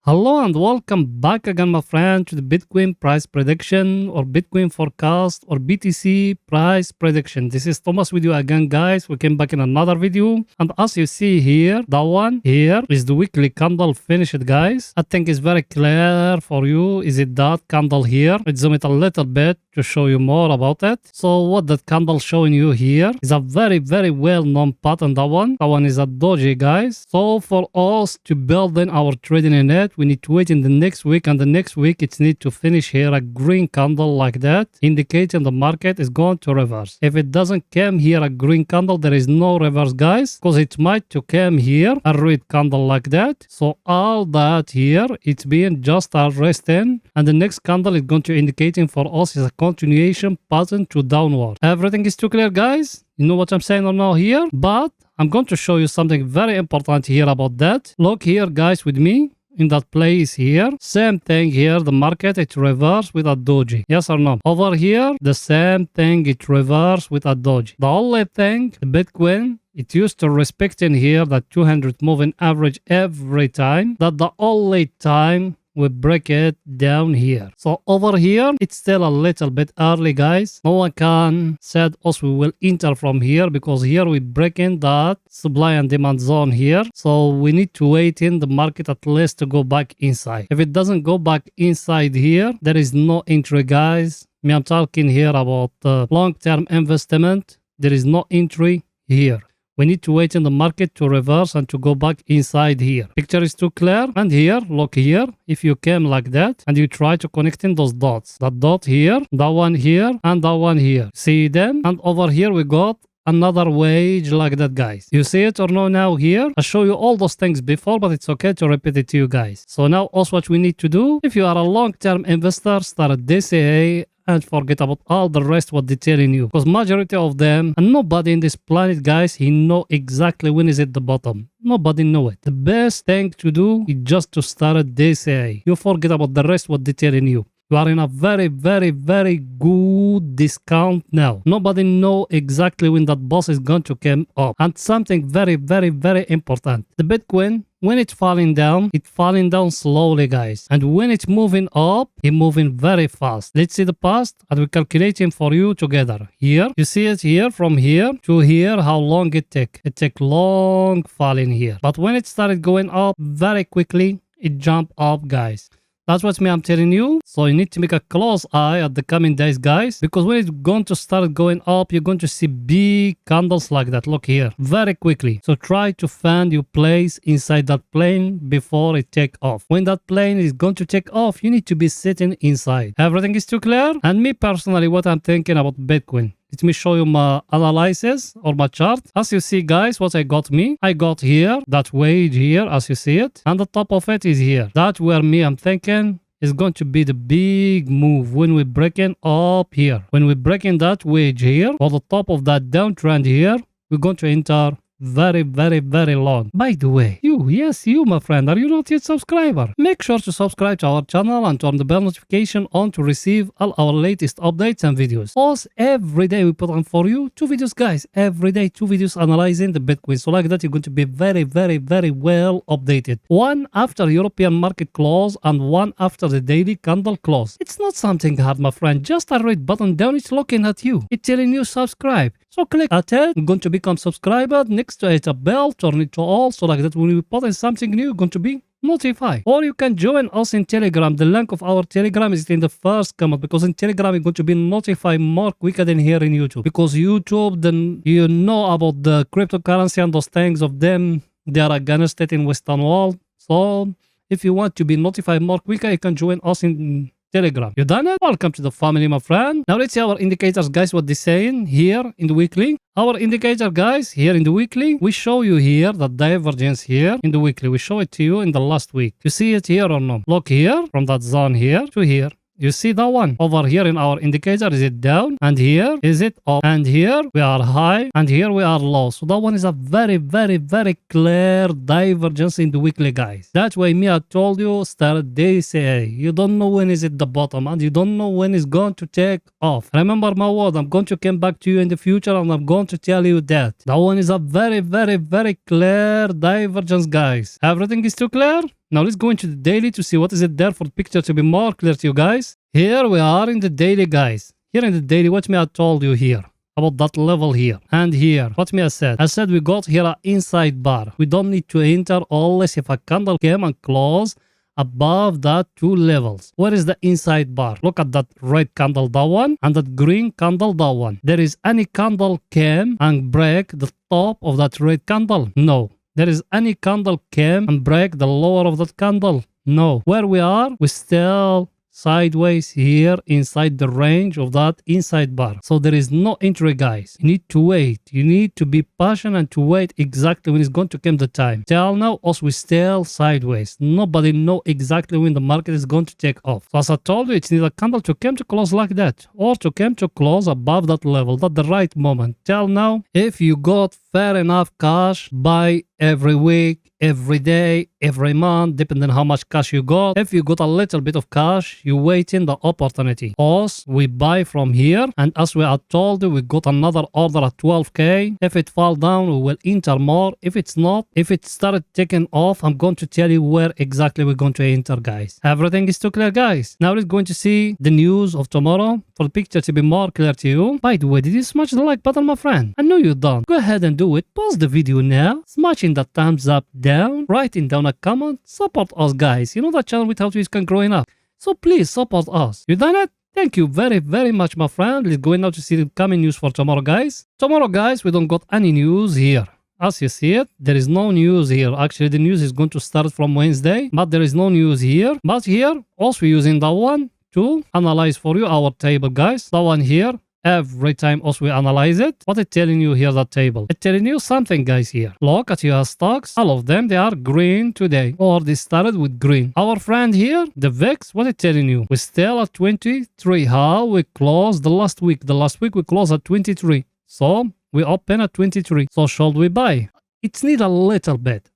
Hello and welcome back again, my friend, to the Bitcoin price prediction or Bitcoin forecast or BTC price prediction. This is Thomas with you again, guys. We came back in another video. And as you see here, that one here is the weekly candle finished, guys. I think it's very clear for you. Is it that candle here? Let's zoom it a little bit to show you more about it. So what that candle showing you here is a very, very well-known pattern, that one. That one is a doji, guys. So for us to build in our trading in it, we need to wait in the next week, and the next week it needs to finish here a green candle like that, indicating the market is going to reverse. If it doesn't come here a green candle, there is no reverse, guys, because it might to come here a red candle like that. So all that here, it's being just a rest in, and the next candle is going to indicating for us is a continuation pattern to downward. Everything is too clear, guys? You know what I'm saying or not here? But I'm going to show you something very important here about that. Look here, guys, with me. In that place here, same thing here, the market it reverse with a doji, yes or no? Over here, the same thing, it reverse with a doji. The only thing, the Bitcoin, it used to respect in here that 200 moving average every time. That the only time we break it down here. So over here, it's still a little bit early, guys. No one can said us we will enter from here, because here we break in that supply and demand zone here. So we need to wait in the market at least to go back inside. If it doesn't go back inside here, there is no entry, guys. Me, I'm talking here about long-term investment. There is no entry here. We need to wait in the market to reverse and to go back inside here. Picture is too clear. And here, look here. If you came like that and you try to connect in those dots. That dot here, that one here, and that one here. See them? And over here we got another wage like that, guys. You see it or no now here? I show you all those things before, but it's okay to repeat it to you guys. So now also what we need to do, if you are a long-term investor, start a DCA and forget about all the rest what they telling you, because majority of them and nobody in this planet, guys, he know exactly when is at the bottom. Nobody know it. The best thing to do is just to start a DCA. You forget about the rest what they telling you. You are in a very, very, very good discount now. Nobody know exactly when that boss is going to come up. And something very, very, very important. The Bitcoin, when it's falling down slowly, guys. And when it's moving up, it's moving very fast. Let's see the past and we're calculating for you together. Here, you see it here, from here to here, how long it take. It take long falling here. But when it started going up very quickly, it jump up, guys. That's what I'm telling you. So you need to make a close eye at the coming days, guys. Because when it's going to start going up, you're going to see big candles like that. Look here. Very quickly. So try to find your place inside that plane before it take off. When that plane is going to take off, you need to be sitting inside. Everything is too clear? And me personally, what I'm thinking about Bitcoin. Let me show you my analysis or my chart. As you see, guys, what I got here, that wage here, as you see it. And the top of it is here. That's where me, I'm thinking, is going to be the big move when we're breaking up here. When we're breaking that wage here, or the top of that downtrend here, we're going to enter very, very, very long. By the way, you, my friend, are you not yet subscriber? Make sure to subscribe to our channel and turn the bell notification on to receive all our latest updates and videos. Also, every day we put on for you 2 videos, guys. Every day 2 videos analyzing the Bitcoin. So like that, you're going to be very, very, very well updated. One after European market close and one after the daily candle close. It's not something hard, my friend. Just a red button down, it's looking at you. It's telling you subscribe. So click at it. You're going to become subscriber. Next to it a bell, turn it to all, so like that when we put in something new, you're going to be notified. Or you can join us in Telegram. The link of our Telegram is in the first comment, because in Telegram you're going to be notified more quicker than here in YouTube. Because YouTube, then you know about the cryptocurrency and those things of them, they are against it in Western world. So if you want to be notified more quicker, you can join us in Telegram. You done it? Welcome to the family, my friend. Now let's see our indicators, guys, what they're saying here in the weekly. Our indicator, guys, here in the weekly, we show you here the divergence here in the weekly. We show it to you in the last week. You see it here or no? Look here, from that zone here to here. You see that one? Over here in our indicator, is it down? And here, is it up? And here, we are high. And here, we are low. So that one is a very, very, very clear divergence in the weekly, guys. That's why me, I told you, start DCA. You don't know when is it the bottom. And you don't know when it's going to take off. Remember my word. I'm going to come back to you in the future. And I'm going to tell you that. That one is a very, very, very clear divergence, guys. Everything is too clear? Now let's go into the daily to see what is it there for the picture to be more clear to you guys. Here we are in the daily, guys. Here in the daily, what me I told you here about that level here and here. What me I said we got here an inside bar. We don't need to enter unless if a candle came and close above that two levels. Where is the inside bar? Look at that red candle, that one, and that green candle, that one. There is any candle came and break the top of that red candle? No. There is any candle came and break the lower of that candle? No. Where we are, we still sideways here inside the range of that inside bar. So there is no entry, guys. You need to wait. You need to be patient and to wait exactly when it's going to come the time. Till now, also we still sideways. Nobody know exactly when the market is going to take off. So as I told you, it's need a candle to come to close like that or to come to close above that level. That's the right moment. Till now, if you got fair enough cash, buy every week, every day, every month, depending on how much cash you got. If you got a little bit of cash, you wait in the opportunity. Us, we buy from here, and as we are told, we got another order at 12k. If it fall down, we will enter more. If it's not, if it started taking off, I'm going to tell you where exactly we're going to enter, guys. Everything is too clear, guys. Now let's going to see the news of tomorrow for the picture to be more clear to you. By the way, did you smash the like button, my friend? I know you don't. Go ahead and do it. Pause the video now, smashing the thumbs up down, writing down a comment, support us, guys. You know that channel without you is can growing up. So please support us. You done it? Thank you very, very much, my friend. Let's go now to see the coming news for tomorrow, guys. Tomorrow, guys, we don't got any news here. As you see it, there is no news here. Actually, the news is going to start from Wednesday, but there is no news here. But here, also using that one to analyze for you our table, guys. That one here. Every time also we analyze it, what it's telling you here, that table. It's telling you something, guys, here. Look at your stocks. All of them, they are green today. Or they started with green. Our friend here, the VIX, what it's telling you? We're still at 23. How we closed the last week? The last week we closed at 23. So we open at 23. So should we buy? It's need a little bit,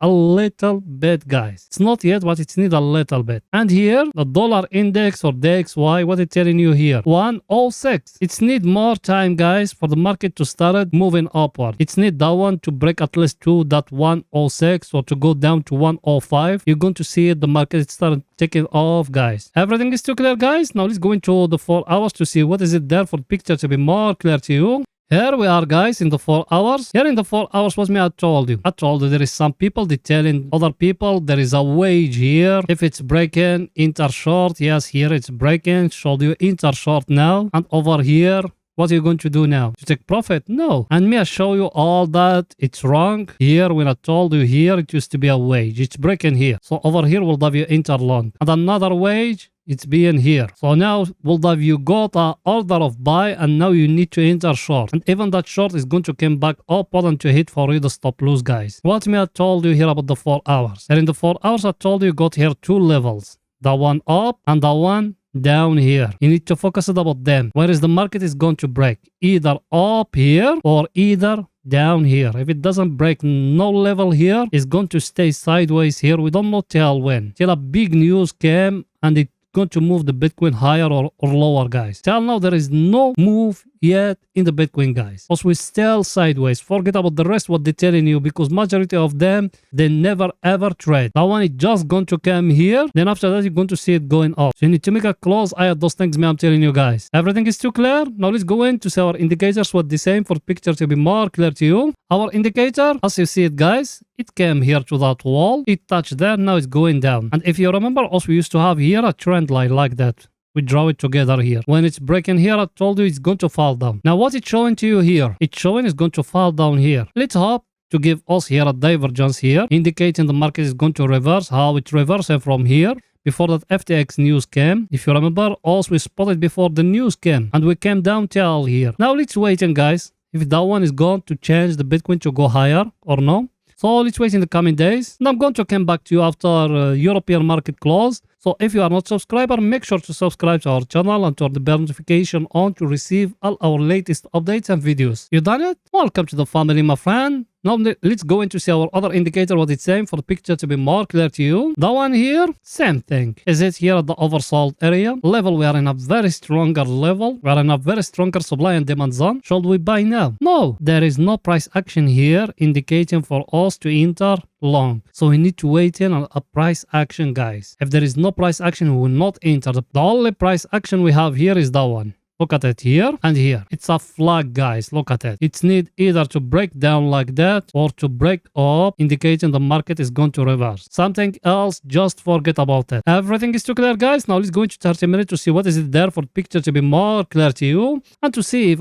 guys. It's not yet, but it's need a little bit. And here, the dollar index or DXY, what it's telling you here, 106. It's need more time, guys, for the market to start moving upward. It's need that one to break at least to that 106 or to go down to 105. You're going to see it, the market start taking off, guys. Everything is too clear, guys. Now let's go into the 4 hours to see what is it there for the picture to be more clear to you. Here we are, guys, in the 4 hours. Here in the 4 hours, what me I told you? I told you there is some people, they telling other people there is a wage here. If it's breaking, enter short. Yes, here it's breaking. Should you enter short now? And over here, what are you going to do now? To take profit? No. And me, I show you all that. It's wrong. Here, when I told you here, it used to be a wage. It's breaking here. So over here, we'll have you enter long. And another wage, it's being here. So now we'll have you got an order of buy and now you need to enter short. And even that short is going to come back up and to hit for you the stop loss, guys. What me I told you here about the 4 hours. And in the 4 hours, I told you got here 2 levels. The one up and the one down here. You need to focus it about them. Whereas the market is going to break either up here or either down here. If it doesn't break no level here, it's going to stay sideways here. We don't know till when. Till a big news came and it going to move the Bitcoin higher or lower, guys. Till now, there is no move yet in the Bitcoin, guys. Also, we're still sideways. Forget about the rest what they're telling you because majority of them, they never ever trade. That one is just going to come here. Then after that, you're going to see it going up. So you need to make a close eye at those things, me, I'm telling you, guys. Everything is too clear. Now let's go in to see our indicators, what the same for the picture to be more clear to you. Our indicator, as you see it, guys, it came here to that wall. It touched there. Now it's going down. And if you remember, also we used to have here a trend line like that. We draw it together here. When it's breaking here, I told you it's going to fall down. Now what it's showing to you here? It's showing it's going to fall down here. Let's hope to give us here a divergence here, indicating the market is going to reverse. How it reverses from here. Before that FTX news came, if you remember, also we spotted before the news came. And we came down till here. Now let's wait, guys, if that one is going to change the Bitcoin to go higher or no. So let's wait in the coming days. And I'm going to come back to you after European market close. So if you are not subscriber, make sure to subscribe to our channel and turn the bell notification on to receive all our latest updates and videos. You done it? Welcome to the family, my friend. Now let's go in to see our other indicator, what it's saying for the picture to be more clear to you. That one here, same thing. Is it here at the oversold area? Level, we are in a very stronger level. We are in a very stronger supply and demand zone. Should we buy now? No, there is no price action here indicating for us to enter long. So we need to wait in on a price action, guys. If there is no price action, we will not enter. The only price action we have here is that one. Look at it here and here. It's a flag, guys. Look at it. It's need either to break down like that or to break up, indicating the market is going to reverse. Something else, just forget about it. Everything is too clear, guys. Now let's go into 30 minutes to see what is it there for the picture to be more clear to you and to see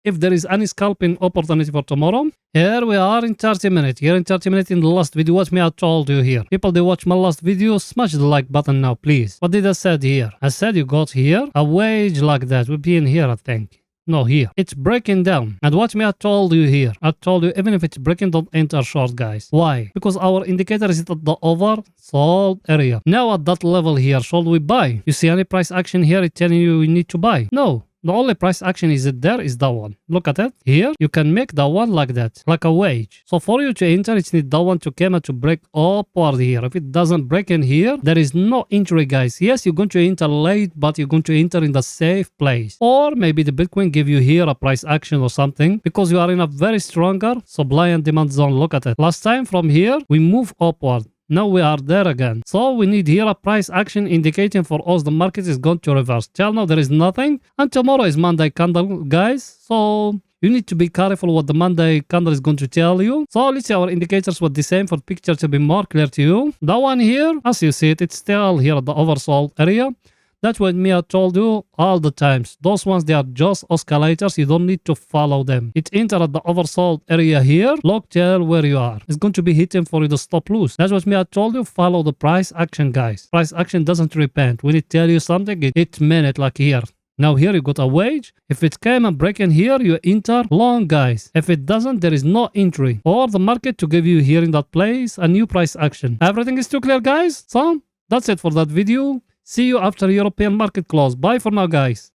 if there is any scalping opportunity for tomorrow. Here we are in 30 minutes. Here in 30 minutes in the last video, what me I told you here. People, they watch my last video, smash the like button now, please. What did I said here? I said you got here a wage like that. We'll be in here, I think. No, here. It's breaking down. And what me I told you here. I told you even if it's breaking, don't enter short, guys. Why? Because our indicator is at the oversold area. Now at that level here, should we buy? You see any price action here? It's telling you need to buy. No. The only price action is there is that one. Look at it. Here, you can make that one like that, like a wage. So for you to enter, it's need that one to come and to break upward here. If it doesn't break in here, there is no entry, guys. Yes, you're going to enter late, but you're going to enter in the safe place. Or maybe the Bitcoin give you here a price action or something because you are in a very stronger supply and demand zone. Look at it. Last time from here, we move upward. Now we are there again. So we need here a price action indicating for us the market is going to reverse. Till now there is nothing. And tomorrow is Monday candle, guys. So you need to be careful what the Monday candle is going to tell you. So let's see our indicators were the same for the picture to be more clear to you. That one here, as you see it, it's still here at the oversold area. That's what me I told you all the times. Those ones, they are just oscillators. You don't need to follow them. It enter at the oversold area here. Look till where you are. It's going to be hitting for you the stop loss. That's what me I told you. Follow the price action, guys. Price action doesn't repent. When it tell you something, it meant it like here. Now here you got a wage. If it came and break in here, you enter long, guys. If it doesn't, there is no entry. Or the market to give you here in that place a new price action. Everything is too clear, guys. So that's it for that video. See you after European market close. Bye for now, guys.